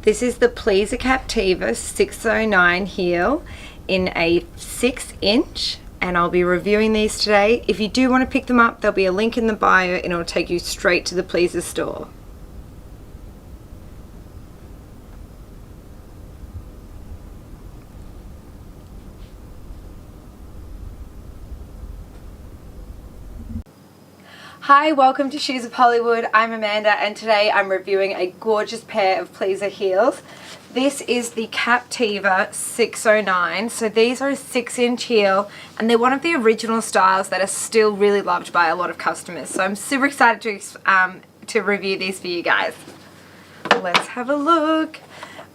This is the Pleaser Captiva 609 heel in a 6-inch, and I'll be reviewing these today. If you do want to pick them up, there'll be a link in the bio and it'll take you straight to the Pleaser store. Hi, welcome to Shoes of Hollywood. I'm Amanda and today I'm reviewing a gorgeous pair of Pleaser heels. This is the Captiva 609. So these are a 6-inch heel and they're one of the original styles that are still really loved by a lot of customers. So I'm super excited to review these for you guys. Let's have a look.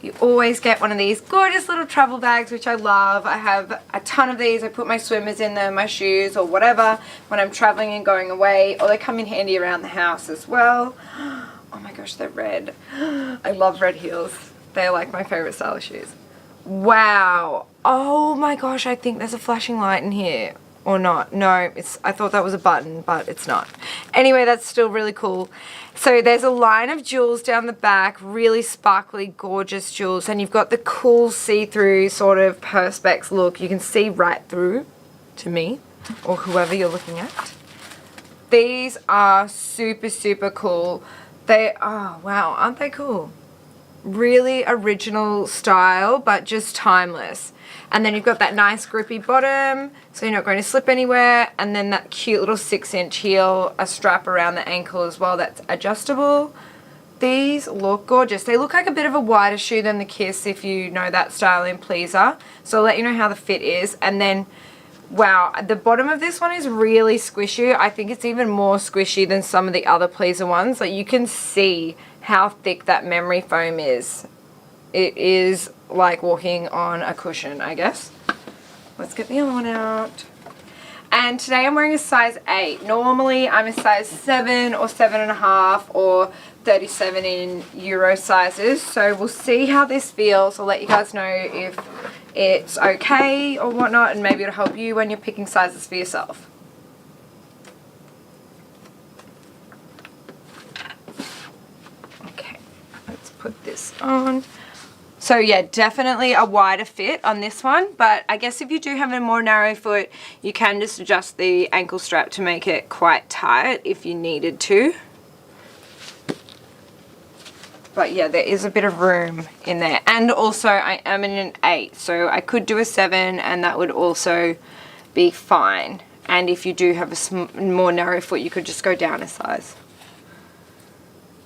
You always get one of these gorgeous little travel bags, which I love. I have a ton of these. I put my swimmers in them, my shoes or whatever when I'm traveling and going away, or they come in handy around the house as well. Oh my gosh, they're red. I love red heels. They're like my favorite style of shoes. Wow. Oh my gosh, I think there's a flashing light in here. Or not. No, I thought that was a button, but it's not. Anyway, that's still really cool. So there's a line of jewels down the back, really sparkly, gorgeous jewels, and you've got the cool see-through sort of perspex look. You can see right through to me, or whoever you're looking at. These are super, super cool. They are, wow, aren't they cool? Really original style, but just timeless. And then you've got that nice grippy bottom, so you're not going to slip anywhere. And then that cute little 6-inch heel, a strap around the ankle as well that's adjustable. These look gorgeous. They look like a bit of a wider shoe than the Kiss, if you know that style in Pleaser. So I'll let you know how the fit is. And then, wow, the bottom of this one is really squishy. I think it's even more squishy than some of the other Pleaser ones. Like, you can see how thick that memory foam is. It is like walking on a cushion, I guess. Let's get the other one out. And today I'm wearing a size 8. Normally I'm a size 7 or 7.5 or 37 in Euro sizes. So we'll see how this feels. I'll let you guys know if it's okay or whatnot, and maybe it'll help you when you're picking sizes for yourself. Okay, let's put this on. So yeah, definitely a wider fit on this one, but I guess if you do have a more narrow foot, you can just adjust the ankle strap to make it quite tight if you needed to. But yeah, there is a bit of room in there. And also I am in an 8, so I could do a 7 and that would also be fine. And if you do have a more narrow foot, you could just go down a size.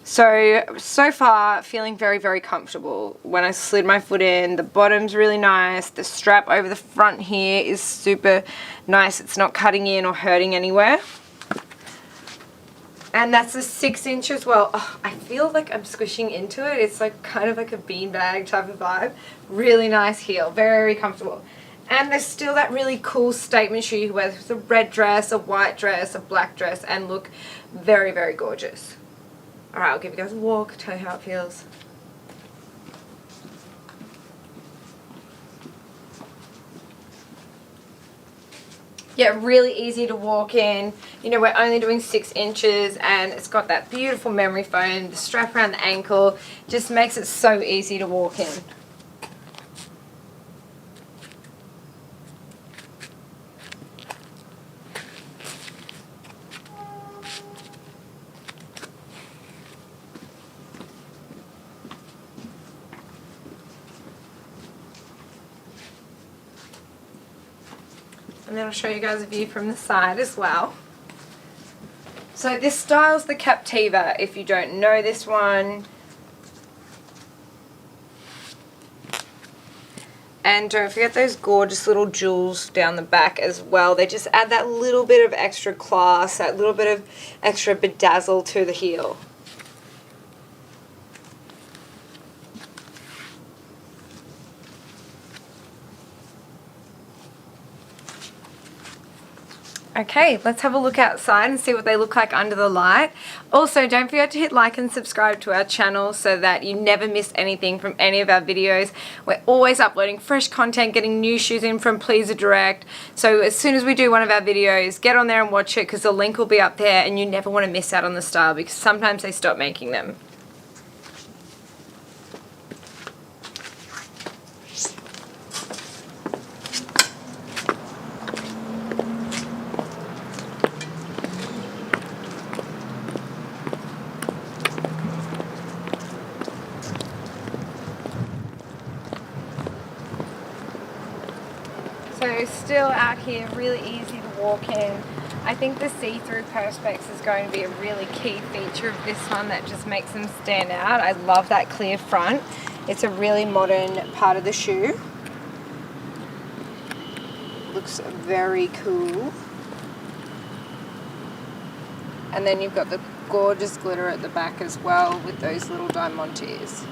So far, feeling very, very comfortable. When I slid my foot in, the bottom's really nice. The strap over the front here is super nice. It's not cutting in or hurting anywhere. And that's a 6-inch as well. Oh, I feel like I'm squishing into it. It's like kind of like a beanbag type of vibe. Really nice heel, very comfortable. And there's still that really cool statement shoe you wear with a red dress, a white dress, a black dress, and look very, very gorgeous. Alright, I'll give you guys a walk, tell you how it feels. Yeah, really easy to walk in. You know, we're only doing 6 inches and it's got that beautiful memory foam, the strap around the ankle, just makes it so easy to walk in. And then I'll show you guys a view from the side as well. So this style's the Captiva, if you don't know this one. And don't forget those gorgeous little jewels down the back as well. They just add that little bit of extra class, that little bit of extra bedazzle to the heel. Okay, let's have a look outside and see what they look like under the light. Also, don't forget to hit like and subscribe to our channel so that you never miss anything from any of our videos. We're always uploading fresh content, getting new shoes in from Pleaser Direct. So as soon as we do one of our videos, get on there and watch it because the link will be up there and you never want to miss out on the style because sometimes they stop making them. So still out here, really easy to walk in. I think the see-through perspex is going to be a really key feature of this one that just makes them stand out. I love that clear front. It's a really modern part of the shoe. Looks very cool. And then you've got the gorgeous glitter at the back as well with those little diamantes.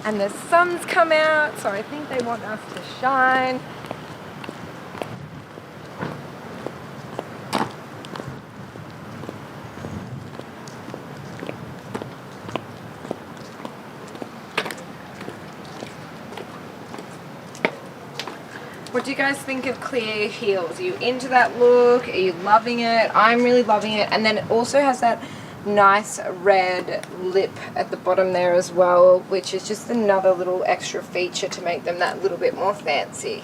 And the sun's come out, so I think they want us to shine. What do you guys think of clear heels? Are you into that look? Are you loving it? I'm really loving it. And then it also has that nice red lip at the bottom there as well, which is just another little extra feature to make them that little bit more fancy.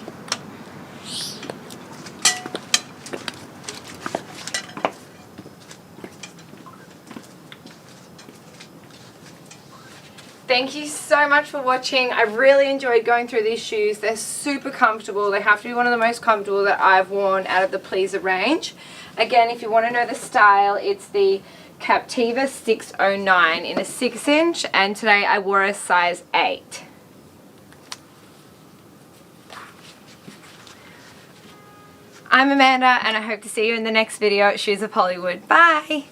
Thank you so much for watching. I really enjoyed going through these shoes. They're super comfortable. They have to be one of the most comfortable that I've worn out of the Pleaser range. Again, if you want to know the style, it's the CAPTIVA 609 in a 6-inch, and today I wore a size 8. I'm Amanda, and I hope to see you in the next video at Shoes of Hollywood. Bye!